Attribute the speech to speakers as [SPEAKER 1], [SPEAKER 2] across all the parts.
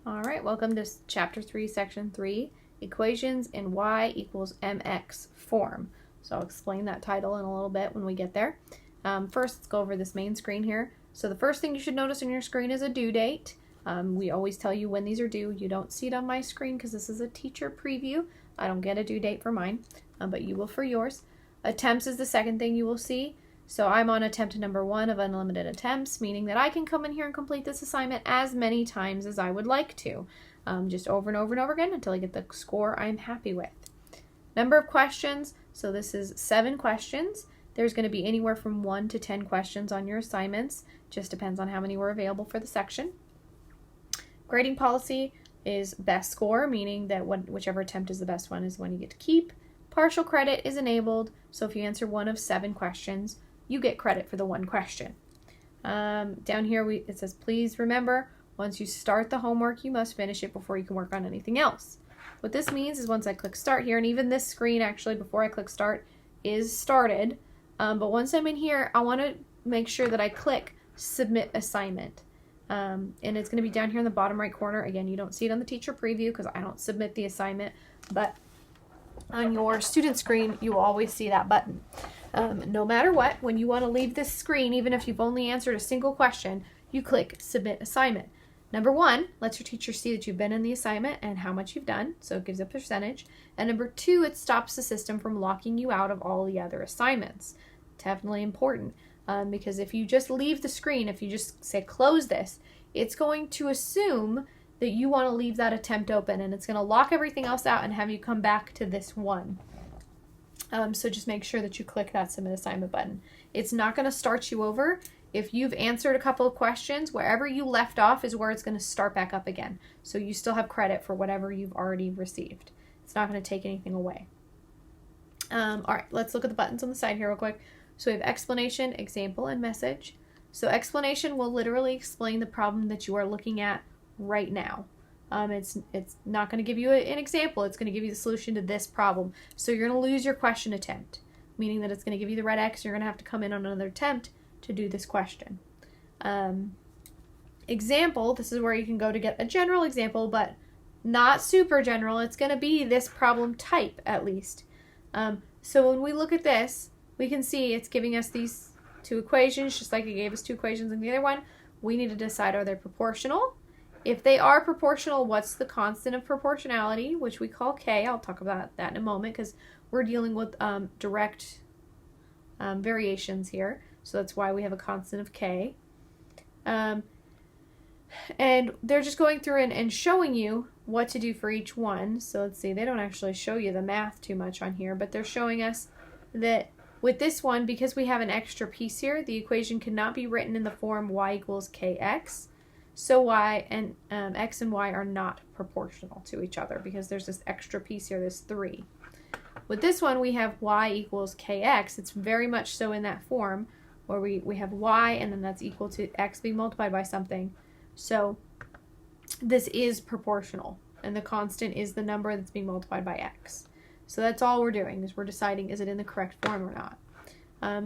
[SPEAKER 1] All right, welcome to Chapter 3, Section 3, Equations in y equals mx form. So I'll explain that title in a little bit when we get there. First, let's go over this main screen here. So the first thing you should notice on your screen is a due date. We always tell you when these are due. You don't see it on my screen because this is a teacher preview. I don't get a due date for mine, but you will for yours. Attempts is the second thing you will see. So I'm on attempt number 1 of unlimited attempts, meaning that I can come in here and complete this assignment as many times as I would like to, just over and over and over again until I get the score I'm happy with. Number of questions, so this is 7 questions. There's going to be anywhere from 1 to 10 questions on your assignments, just depends on how many were available for the section. Grading policy is best score, meaning that whichever attempt is the best one is the one you get to keep. Partial credit is enabled, so if you answer 1 of 7 questions, you get credit for the 1 question. Down here it says, please remember, once you start the homework, you must finish it before you can work on anything else. What this means is once I click start here, and even this screen actually before I click start is started, but once I'm in here, I want to make sure that I click submit assignment. And it's going to be down here in the bottom right corner. Again, you don't see it on the teacher preview because I don't submit the assignment, but on your student screen, you will always see that button. No matter what, when you want to leave this screen, even if you've only answered a single question, you click Submit Assignment. Number 1 lets your teacher see that you've been in the assignment and how much you've done, so it gives a percentage. And number 2, it stops the system from locking you out of all the other assignments. Definitely important, because if you just leave the screen, if you just say close this, it's going to assume that you want to leave that attempt open, and it's going to lock everything else out and have you come back to this one. So just make sure that you click that Submit Assignment button. It's not going to start you over. If you've answered a couple of questions, wherever you left off is where it's going to start back up again. So you still have credit for whatever you've already received. It's not going to take anything away. All right, let's look at the buttons on the side here real quick. So we have explanation, example, and message. So explanation will literally explain the problem that you are looking at right now. It's not going to give you an example. It's going to give you the solution to this problem. So you're going to lose your question attempt, meaning that it's going to give you the red X. You're going to have to come in on another attempt to do this question. Example, this is where you can go to get a general example, but not super general. It's going to be this problem type at least. So when we look at this, we can see it's giving us these 2 equations, just like it gave us 2 equations in the other one. We need to decide, are they proportional? If they are proportional, what's the constant of proportionality, which we call K? I'll talk about that in a moment because we're dealing with direct variations here. So that's why we have a constant of K. And they're just going through and showing you what to do for each one. So let's see, they don't actually show you the math too much on here, but they're showing us that with this one, because we have an extra piece here, the equation cannot be written in the form y equals kx. So y and x and y are not proportional to each other because there's this extra piece here, this 3. With this one, we have y equals kx. It's very much so in that form where we have y and then that's equal to x being multiplied by something. So this is proportional and the constant is the number that's being multiplied by x. So that's all we're doing is we're deciding is it in the correct form or not.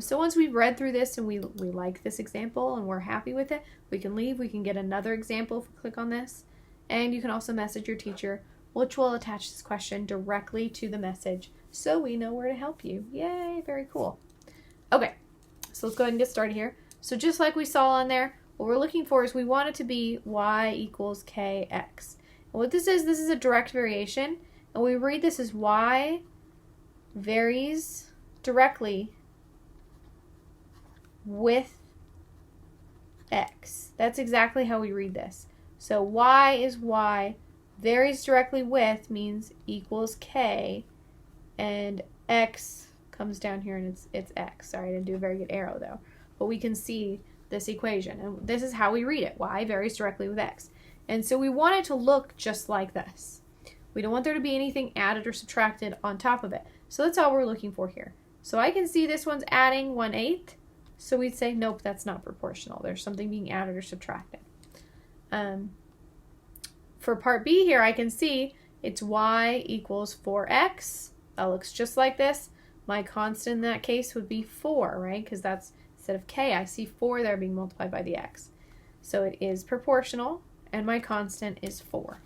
[SPEAKER 1] So once we've read through this and we like this example and we're happy with it, we can leave. We can get another example if we click on this. And you can also message your teacher, which will attach this question directly to the message so we know where to help you. Yay, very cool. Okay, so let's go ahead and get started here. So just like we saw on there, what we're looking for is we want it to be y equals kx. And what this is a direct variation. And we read this as y varies directly with x. That's exactly how we read this. So y is y, varies directly with means equals k, and x comes down here and it's x. Sorry, I didn't do a very good arrow though. But we can see this equation, and this is how we read it. Y varies directly with x. And so we want it to look just like this. We don't want there to be anything added or subtracted on top of it. So that's all we're looking for here. So I can see this one's adding 1/8. So we'd say, nope, that's not proportional. There's something being added or subtracted. For part B here, I can see it's y equals 4x. That looks just like this. My constant in that case would be 4, right? Because that's, instead of k, I see 4 there being multiplied by the x. So it is proportional. and my constant is 4.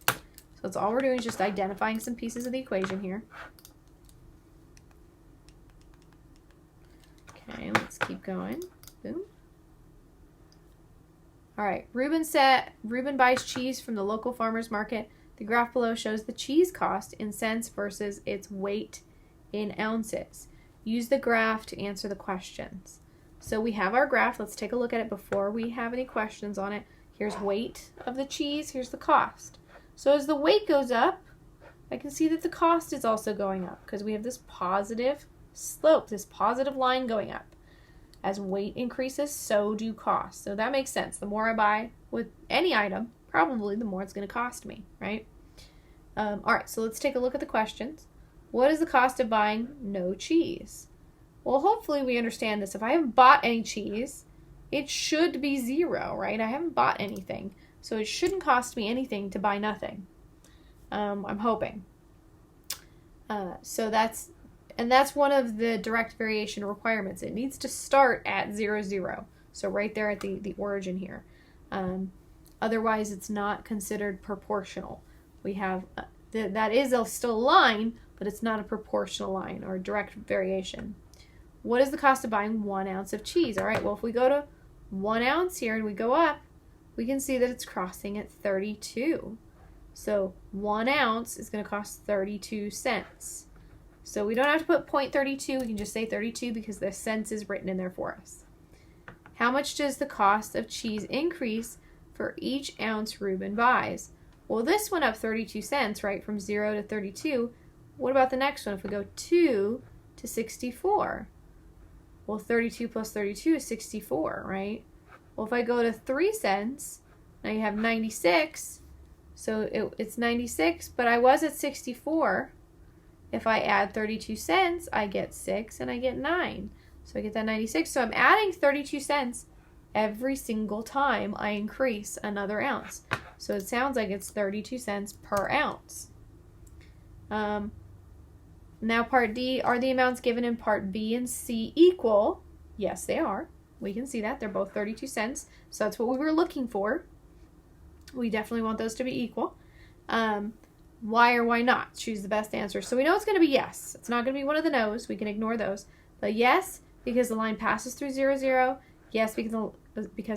[SPEAKER 1] So that's all we're doing is just identifying some pieces of the equation here. Okay, let's keep going. Boom. All right, Reuben buys cheese from the local farmer's market. The graph below shows the cheese cost in cents versus its weight in ounces. Use the graph to answer the questions. So we have our graph. Let's take a look at it before we have any questions on it. Here's weight of the cheese. Here's the cost. So as the weight goes up, I can see that the cost is also going up because we have this positive slope, this positive line going up. As weight increases, so do costs. So that makes sense. The more I buy with any item, probably the more it's going to cost me, right? All right, so let's take a look at the questions. What is the cost of buying no cheese? Well, hopefully we understand this. If I haven't bought any cheese, it should be 0, right? I haven't bought anything, so it shouldn't cost me anything to buy nothing. I'm hoping. So that's one of the direct variation requirements. It needs to start at 0, 0. So right there at the origin here. Otherwise, it's not considered proportional. We have, that is still a line, but it's not a proportional line or a direct variation. What is the cost of buying 1 ounce of cheese? All right, well, if we go to 1 ounce here and we go up, we can see that it's crossing at 32. So 1 ounce is going to cost 32 cents. So we don't have to put 0.32, we can just say 32 because the cents is written in there for us. How much does the cost of cheese increase for each ounce Reuben buys? Well, this went up 32 cents, right, from 0 to 32. What about the next one? If we go 2 to 64, well, 32 plus 32 is 64, right? Well, if I go to 3 cents, now you have 96, so it's 96, but I was at 64. If I add 32 cents, I get 6 and I get 9. So I get that 96. So I'm adding 32 cents every single time I increase another ounce. So it sounds like it's 32 cents per ounce. Now part D, are the amounts given in part B and C equal? Yes, they are. We can see that. They're both 32 cents. So that's what we were looking for. We definitely want those to be equal. Why or why not? Choose the best answer. So we know it's going to be yes. It's not going to be one of the no's. We can ignore those. But yes, because the line passes through 0, 0. Yes, because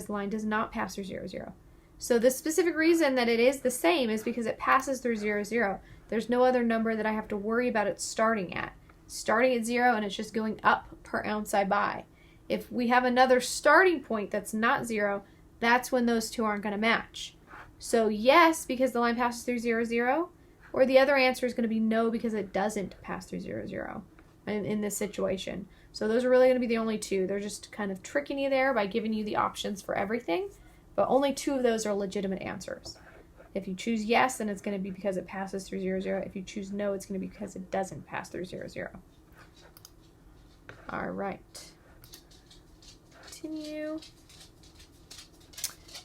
[SPEAKER 1] the line does not pass through 0, 0. So the specific reason that it is the same is because it passes through 0, 0. There's no other number that I have to worry about it starting at. Starting at 0 and it's just going up per ounce I buy. If we have another starting point that's not 0, that's when those two aren't going to match. So yes, because the line passes through 0, 0. Or the other answer is going to be no because it doesn't pass through 0, 0 in this situation. So those are really going to be the only two. They're just kind of tricking you there by giving you the options for everything. But only 2 of those are legitimate answers. If you choose yes, then it's going to be because it passes through 0, 0. If you choose no, it's going to be because it doesn't pass through 0, 0. All right. Continue.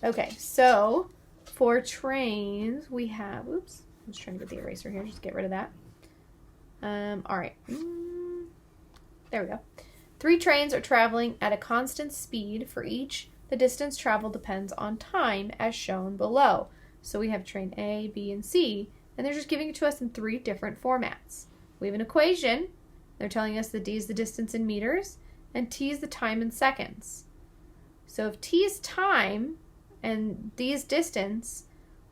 [SPEAKER 1] Okay, so for trains, we have, oops. I'm just trying to get the eraser here. Just get rid of that. All right. There we go. 3 trains are traveling at a constant speed for each. The distance traveled depends on time, as shown below. So we have train A, B, and C, and they're just giving it to us in 3 different formats. We have an equation. They're telling us that D is the distance in meters, and T is the time in seconds. So if T is time, and D is distance,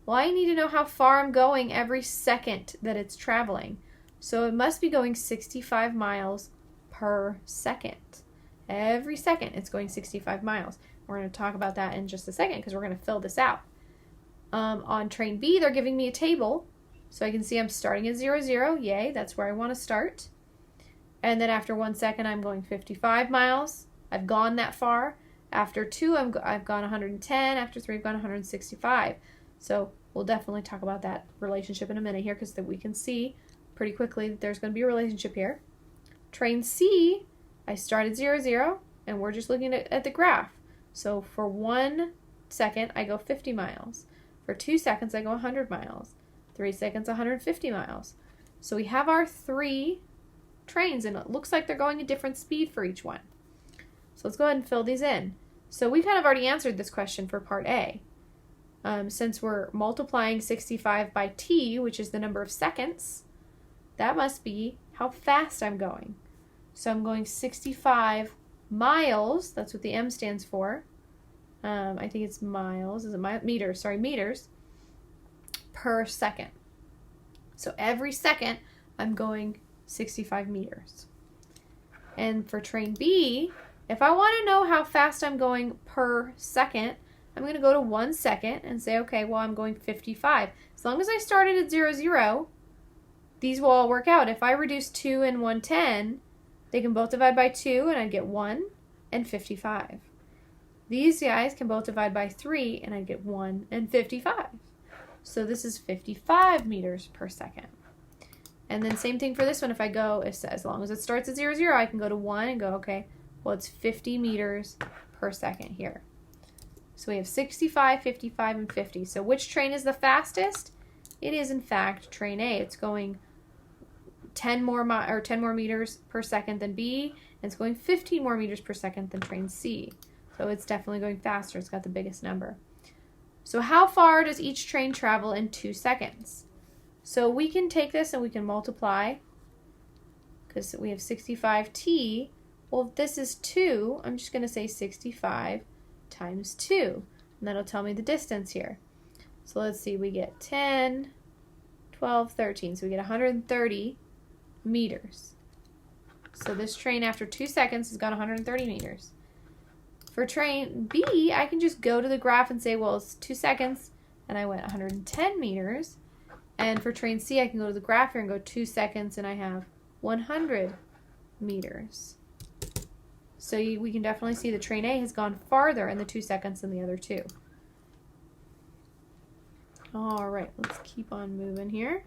[SPEAKER 1] well, I need to know how far I'm going every second that it's traveling. So it must be going 65 miles per second. Every second it's going 65 miles. We're going to talk about that in just a second because we're going to fill this out. On train B, they're giving me a table. So I can see I'm starting at 0, 0. Yay, that's where I want to start. And then after 1 second, I'm going 55 miles. I've gone that far. After 2, I've gone 110. After 3, I've gone 165. So we'll definitely talk about that relationship in a minute here because we can see pretty quickly that there's going to be a relationship here. Train C, I start at 0, 0, and we're just looking at the graph. So for 1 second, I go 50 miles. For 2 seconds, I go 100 miles. 3 seconds, 150 miles. So we have our 3 trains, and it looks like they're going at different speed for each one. So let's go ahead and fill these in. So we kind of already answered this question for part A. Since we're multiplying 65 by t, which is the number of seconds, that must be how fast I'm going. So I'm going 65 miles, that's what the M stands for. I think it's miles, is it meters? Sorry, meters per second. So every second I'm going 65 meters. And for train B, if I want to know how fast I'm going per second, I'm going to go to 1 second and say, okay, well, I'm going 55. As long as I started at 0, 0, these will all work out. If I reduce 2 and 110, they can both divide by 2, and I'd get 1 and 55. These guys can both divide by 3, and I'd get 1 and 55. So this is 55 meters per second. And then same thing for this one. If I go, as long as it starts at 0, 0, I can go to 1 and go, okay, well, it's 50 meters per second here. So we have 65, 55, and 50. So which train is the fastest? It is, in fact, train A. It's going 10 more meters per second than B, and it's going 15 more meters per second than train C. So it's definitely going faster. It's got the biggest number. So how far does each train travel in 2 seconds? So we can take this and we can multiply, because we have 65t. Well, if this is 2, I'm just going to say 65 times 2, and that'll tell me the distance here. So let's see, we get 10, 12, 13, so we get 130 meters. So this train after 2 seconds has gone 130 meters. For train B, I can just go to the graph and say, well, it's 2 seconds, and I went 110 meters. And for train C, I can go to the graph here and go 2 seconds, and I have 100 meters. So we can definitely see the train A has gone farther in the 2 seconds than the other two. All right, let's keep on moving here.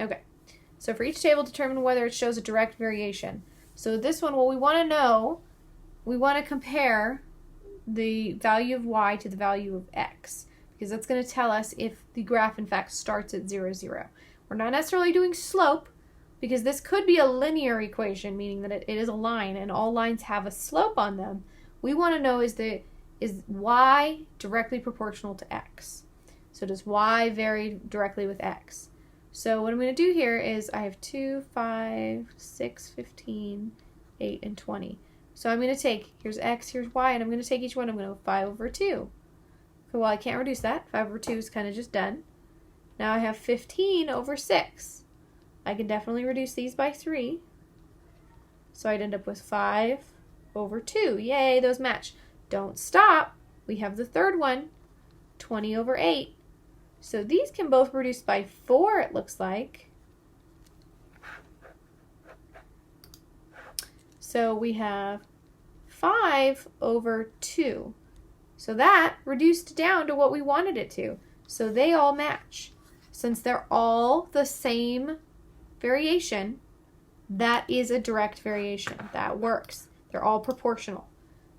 [SPEAKER 1] Okay, so for each table, determine whether it shows a direct variation. So this one, what we want to know, we want to compare the value of y to the value of x, because that's going to tell us if the graph, in fact, starts at 0, 0. We're not necessarily doing slope, because this could be a linear equation, meaning that it is a line, and all lines have a slope on them. We want to know, is y directly proportional to x? So does y vary directly with x? So what I'm going to do here is I have 2, 5, 6, 15, 8, and 20. So I'm going to take, here's x, here's y, and I'm going to take each one. I'm going to go 5 over 2. Okay, well, I can't reduce that. 5 over 2 is kind of just done. Now I have 15 over 6. I can definitely reduce these by 3. So I'd end up with 5 over 2. Yay, those match. Don't stop. We have the third one, 20 over 8. So these can both reduce by 4, it looks like. So we have 5 over 2. So that reduced down to what we wanted it to. So they all match. Since they're all the same variation, that is a direct variation. That works. They're all proportional.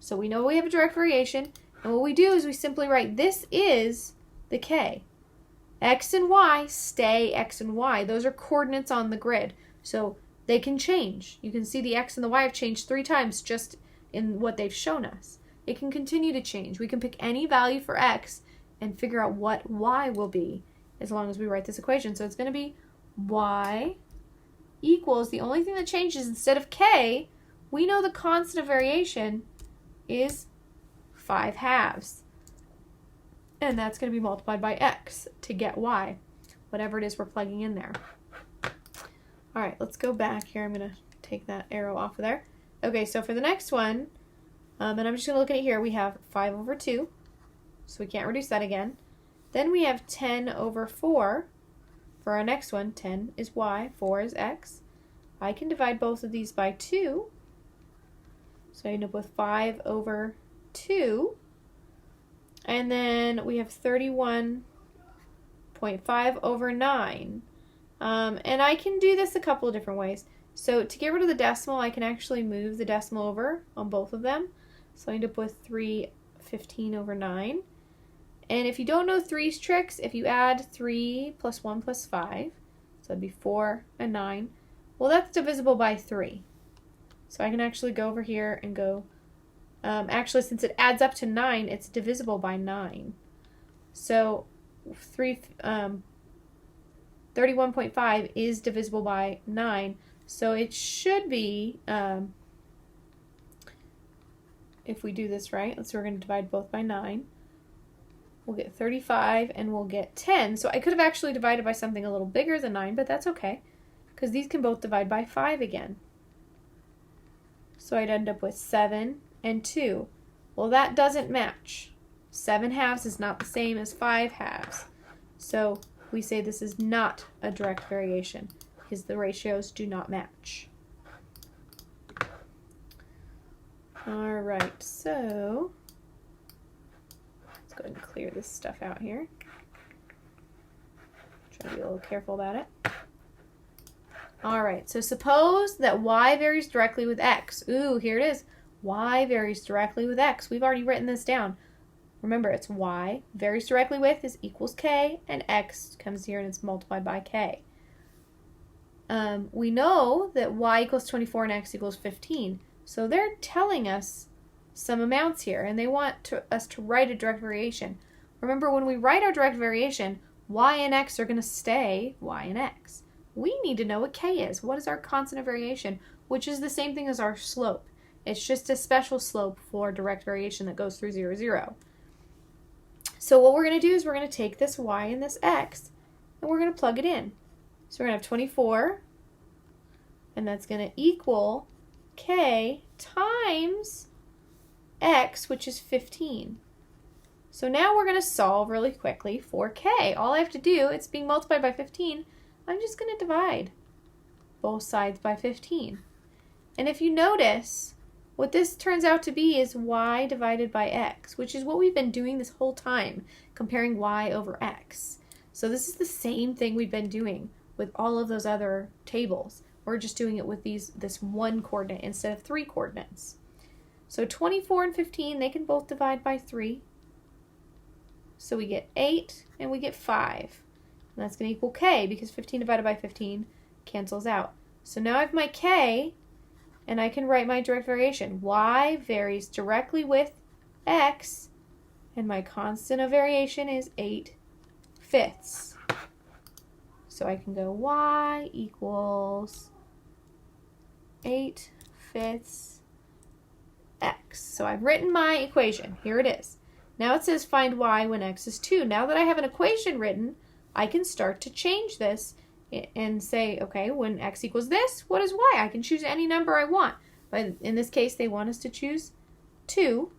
[SPEAKER 1] So we know we have a direct variation, and what we do is we simply write this is the k. X and y stay x and y. Those are coordinates on the grid. So they can change. You can see the x and the y have changed 3 times just in what they've shown us. It can continue to change. We can pick any value for x and figure out what y will be as long as we write this equation. So it's going to be y equals, the only thing that changes, instead of k, we know the constant of variation is 5/2. And that's going to be multiplied by x to get y, whatever it is we're plugging in there. All right, let's go back here. I'm going to take that arrow off of there. Okay, so for the next one, and I'm just going to look at it here, we have 5 over 2, so we can't reduce that again. Then we have 10 over 4. For our next one, 10 is y, 4 is x. I can divide both of these by 2, so I end up with 5 over 2. And then we have 31.5 over 9. And I can do this a couple of different ways. So to get rid of the decimal, I can actually move the decimal over on both of them. So I end up with 315 over 9. And if you don't know 3's tricks, if you add 3 plus 1 plus 5, so that'd be 4 and 9, well, that's divisible by 3. So I can actually go over here and go Actually, since it adds up to 9, it's divisible by 9. So 31.5 is divisible by 9. So it should be, if we do this right, so we're going to divide both by 9. We'll get 35 and we'll get 10. So I could have actually divided by something a little bigger than 9, but that's okay, because these can both divide by 5 again. So I'd end up with 7 and 2. Well, that doesn't match. 7 halves is not the same as 5 halves. So we say this is not a direct variation because the ratios do not match. All right, so let's go ahead and clear this stuff out here. Try to be a little careful about it. All right, so suppose that y varies directly with x. Ooh, here it is. Y varies directly with x. We've already written this down. Remember, it's y varies directly with is equals k, and x comes here and it's multiplied by k. We know that y equals 24 and x equals 15. So they're telling us some amounts here, and they want us to write a direct variation. Remember, when we write our direct variation, y and x are going to stay y and x. We need to know what k is. What is our constant of variation, which is the same thing as our slope. It's just a special slope for direct variation that goes through 0, 0. So what we're going to do is we're going to take this y and this x, and we're going to plug it in. So we're going to have 24, and that's going to equal k times x, which is 15. So now we're going to solve really quickly for k. All I have to do, it's being multiplied by 15, I'm just going to divide both sides by 15. And if you notice, what this turns out to be is y divided by x, which is what we've been doing this whole time, comparing y over x. So this is the same thing we've been doing with all of those other tables. We're just doing it with this one coordinate instead of 3 coordinates. So 24 and 15, they can both divide by 3. So we get 8 and we get 5. And that's going to equal k, because 15 divided by 15 cancels out. So now I have my k, and I can write my direct variation. Y varies directly with x, and my constant of variation is 8/5. So I can go y equals 8/5 x. So I've written my equation. Here it is. Now it says find y when x is 2. Now that I have an equation written, I can start to change this and say, okay, when x equals this, what is y? I can choose any number I want. But in this case, they want us to choose 2.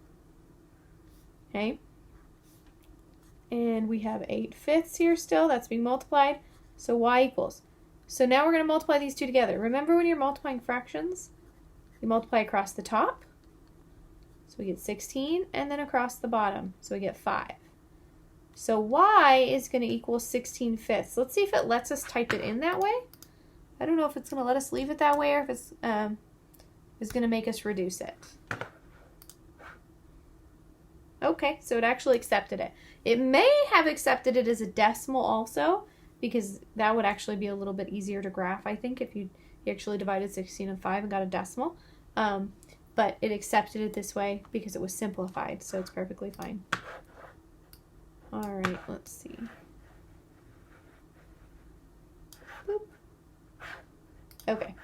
[SPEAKER 1] Okay. And we have 8/5 here still. That's being multiplied. So y equals. So now we're going to multiply these two together. Remember, when you're multiplying fractions, you multiply across the top. So we get 16, and then across the bottom. So we get 5. So y is going to equal 16/5. Let's see if it lets us type it in that way. I don't know if it's going to let us leave it that way or if it's going to make us reduce it. Okay, so it actually accepted it. It may have accepted it as a decimal also, because that would actually be a little bit easier to graph, I think, if you actually divided 16 and 5 and got a decimal. But it accepted it this way because it was simplified, so it's perfectly fine. All right, let's see. Boop. Okay.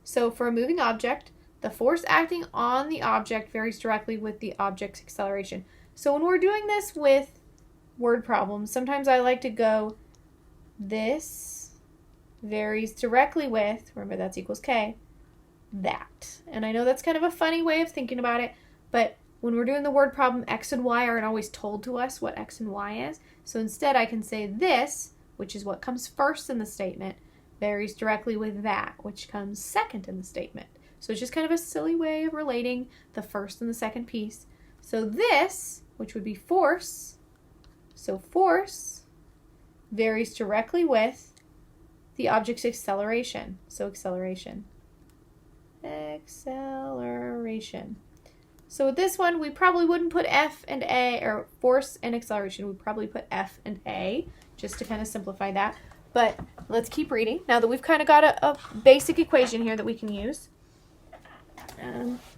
[SPEAKER 1] So for a moving object, the force acting on the object varies directly with the object's acceleration. So when we're doing this with word problems, sometimes I like to go, this varies directly with, remember that's equals k, that. And I know that's kind of a funny way of thinking about it, but when we're doing the word problem, x and y aren't always told to us what x and y is. So instead I can say this, which is what comes first in the statement, varies directly with that, which comes second in the statement. So it's just kind of a silly way of relating the first and the second piece. So this, which would be force, so force varies directly with the object's acceleration. So acceleration. Acceleration. So with this one, we probably wouldn't put F and A, or force and acceleration. We'd probably put F and A, just to kind of simplify that. But let's keep reading. Now that we've kind of got a basic equation here that we can use.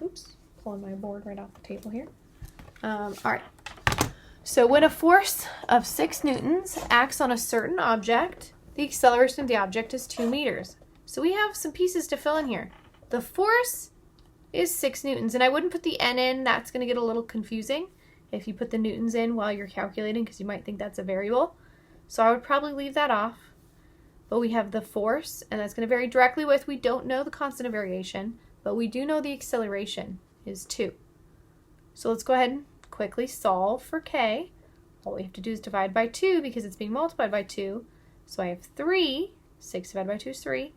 [SPEAKER 1] Oops. pulling my board right off the table here. All right. So when a force of 6 newtons acts on a certain object, the acceleration of the object is 2 meters. So we have some pieces to fill in here. The force is 6 newtons, and I wouldn't put the N in. That's going to get a little confusing if you put the newtons in while you're calculating, because you might think that's a variable. So I would probably leave that off. But we have the force, and that's going to vary directly with, we don't know the constant of variation, but we do know the acceleration is 2. So let's go ahead and quickly solve for k. All we have to do is divide by 2 because it's being multiplied by 2. So I have 3, 6 divided by 2 is 3,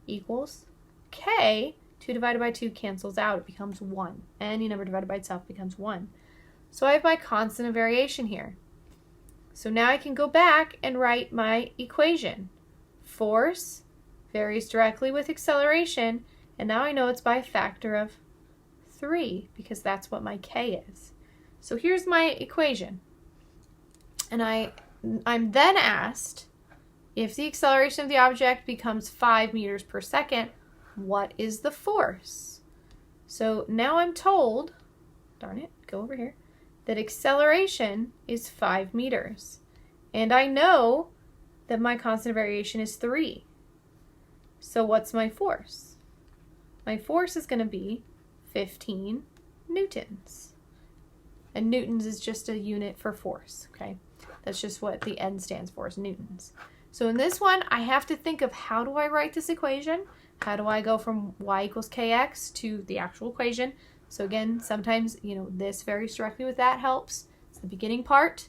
[SPEAKER 1] equals k. 2 divided by 2 cancels out, it becomes 1. Any number divided by itself becomes 1. So I have my constant of variation here. So now I can go back and write my equation. Force varies directly with acceleration, and now I know it's by a factor of 3 because that's what my k is. So here's my equation. And I'm then asked, if the acceleration of the object becomes 5 meters per second, what is the force? So now I'm told, darn it, go over here, that acceleration is 5 meters. And I know that my constant of variation is 3. So what's my force? My force is going to be 15 newtons. And newtons is just a unit for force, okay? That's just what the N stands for, is newtons. So in this one, I have to think of, how do I write this equation? How do I go from y equals kx to the actual equation? So again, sometimes, this varies directly with that helps. It's the beginning part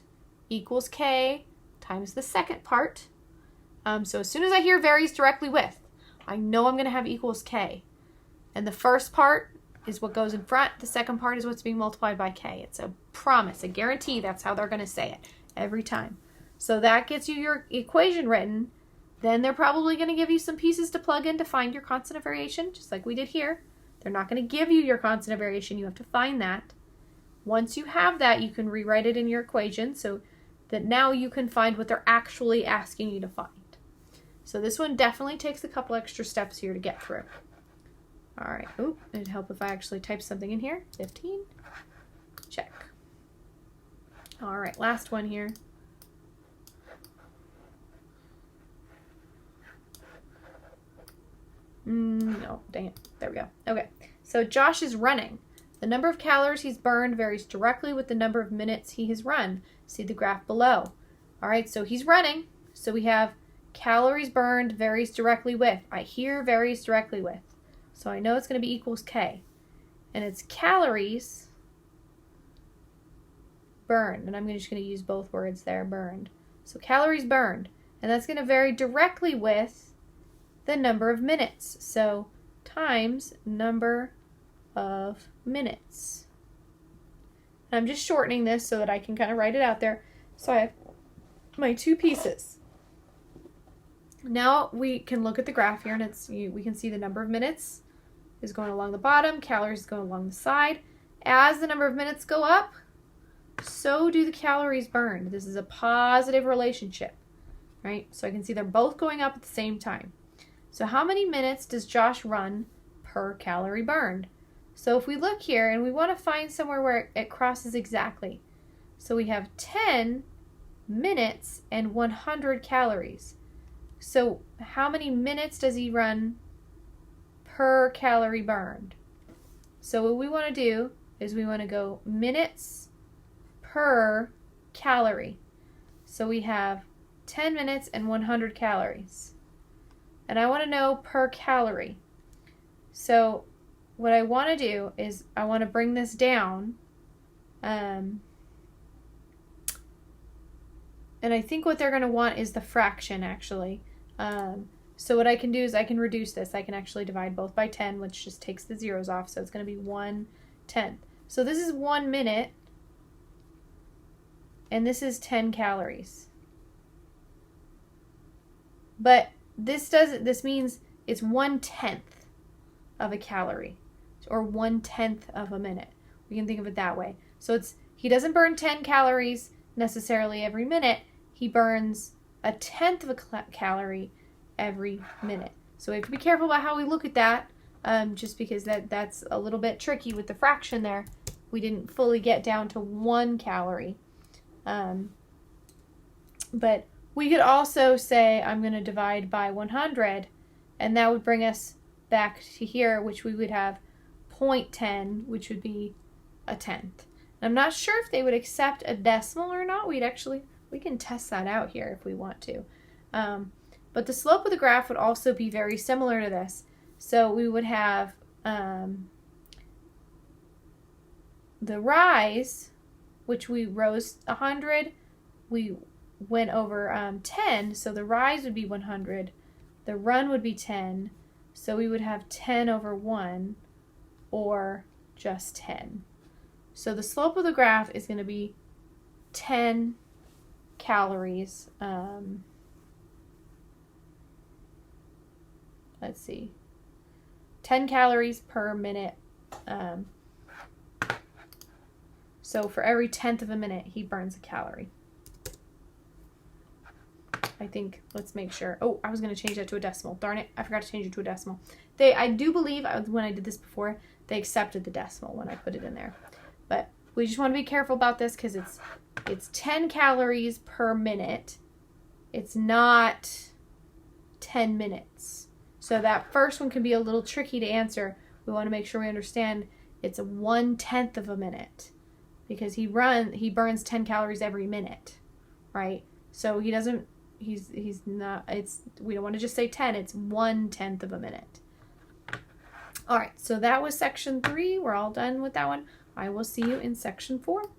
[SPEAKER 1] equals k times the second part. So as soon as I hear varies directly with, I know I'm going to have equals k. And the first part is what goes in front. The second part is what's being multiplied by k. It's a promise, a guarantee. That's how they're going to say it every time. So that gets you your equation written. Then they're probably going to give you some pieces to plug in to find your constant of variation, just like we did here. They're not going to give you your constant of variation. You have to find that. Once you have that, you can rewrite it in your equation so that now you can find what they're actually asking you to find. So this one definitely takes a couple extra steps here to get through. All right. Oop, it'd help if I actually type something in here. 15. Check. All right, last one here. No, dang it. There we go. Okay, so Josh is running. The number of calories he's burned varies directly with the number of minutes he has run. See the graph below. All right, so he's running. So we have calories burned varies directly with. I hear varies directly with. So I know it's going to be equals K. And it's calories burned. And I'm just going to use both words there, burned. So calories burned. And that's going to vary directly with the number of minutes. So times number of minutes. And I'm just shortening this so that I can kind of write it out there. So I have my two pieces. Now we can look at the graph here, and we can see the number of minutes is going along the bottom, calories is going along the side. As the number of minutes go up, so do the calories burned. This is a positive relationship, right? So I can see they're both going up at the same time. So how many minutes does Josh run per calorie burned? So if we look here, and we want to find somewhere where it crosses exactly. So we have 10 minutes and 100 calories. So how many minutes does he run per calorie burned? So what we want to do is we want to go minutes per calorie. So we have 10 minutes and 100 calories. And I want to know per calorie. So what I want to do is I want to bring this down. And I think what they're going to want is the fraction, actually. So what I can do is I can reduce this. I can actually divide both by 10, which just takes the zeros off. So it's going to be 1/10. So this is 1 minute. And this is 10 calories. But this means it's 1/10 of a calorie, or 1/10 of a minute. We can think of it that way. So he doesn't burn 10 calories necessarily every minute. He burns 1/10 of a calorie every minute. So we have to be careful about how we look at that. just because that's a little bit tricky with the fraction there. We didn't fully get down to 1 calorie. But we could also say I'm going to divide by 100, and that would bring us back to here, which we would have 0.10, which would be a tenth. I'm not sure if they would accept a decimal or not. We can test that out here if we want to. But the slope of the graph would also be very similar to this. So we would have the rise, which we rose 100, we went over 10, so the rise would be 100, the run would be 10, so we would have 10 over 1, or just 10. So the slope of the graph is going to be 10 calories. Let's see. 10 calories per minute. So for every 10th of a minute, he burns a calorie. I think, let's make sure. Oh, I was going to change that to a decimal. Darn it, I forgot to change it to a decimal. I do believe, when I did this before, they accepted the decimal when I put it in there. But we just want to be careful about this because it's 10 calories per minute. It's not 10 minutes. So that first one can be a little tricky to answer. We want to make sure we understand it's a 1/10 of a minute because he burns 10 calories every minute, right? So we don't want to just say 10, it's 1/10 of a minute. All right, so that was section 3. We're all done with that one. I will see you in section 4.